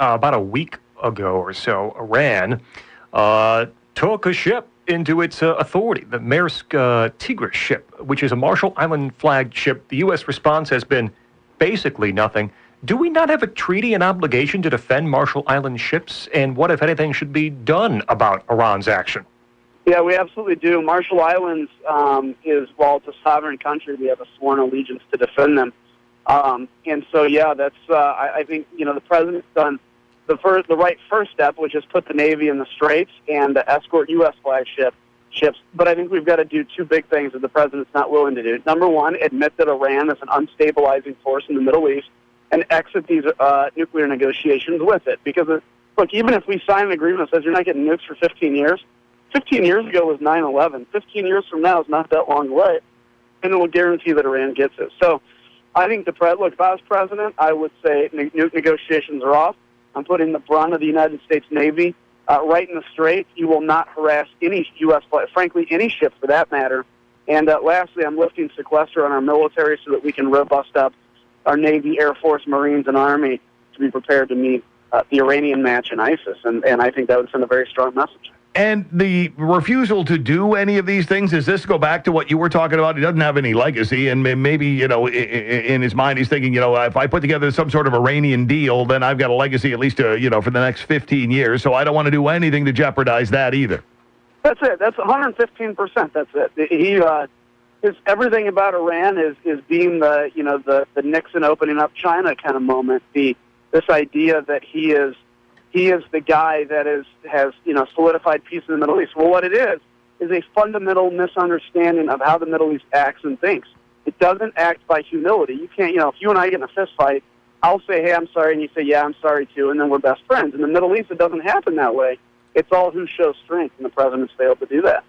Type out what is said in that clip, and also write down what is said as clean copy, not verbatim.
about a week ago or so, Iran took a ship into its authority, the Maersk Tigris ship, which is a Marshall Island flagged ship. The U.S. response has been basically nothing. Do we not have a treaty and obligation to defend Marshall Island ships? And what, if anything, should be done about Iran's action? Yeah, we absolutely do. Marshall Islands while it's a sovereign country, we have a sworn allegiance to defend them. And so, yeah, that's. I think the president's done the right first step, which is put the Navy in the straits and escort U.S. flagship ships. But I think we've got to do two big things that the president's not willing to do. Number one, admit that Iran is an unstabilizing force in the Middle East and exit these nuclear negotiations with it. Because, look, even if we sign an agreement that says you're not getting nukes for 15 years, 15 years ago was 9/11. 15 years from now is not that long away, and it will guarantee that Iran gets it. So I think if I was president, I would say nuke negotiations are off. I'm putting the brunt of the United States Navy right in the straits. You will not harass any U.S., frankly, any ship for that matter. And lastly, I'm lifting sequester on our military so that we can robust up our Navy, Air Force, Marines, and Army to be prepared to meet the Iranian match in ISIS. And I think that would send a very strong message. And the refusal to do any of these things, does this go back to what you were talking about? He doesn't have any legacy, and maybe, in his mind he's thinking, if I put together some sort of Iranian deal, then I've got a legacy at least, for the next 15 years, so I don't want to do anything to jeopardize that either. That's it. That's 115%. That's it. His everything about Iran is being the Nixon opening up China kind of moment. This idea that he is the guy that has solidified peace in the Middle East. Well, what it is a fundamental misunderstanding of how the Middle East acts and thinks. It doesn't act by humility. You can't, if you and I get in a fist fight, I'll say, hey, I'm sorry, and you say, yeah, I'm sorry too, and then we're best friends. In the Middle East, it doesn't happen that way. It's all who shows strength, and the president's failed to do that.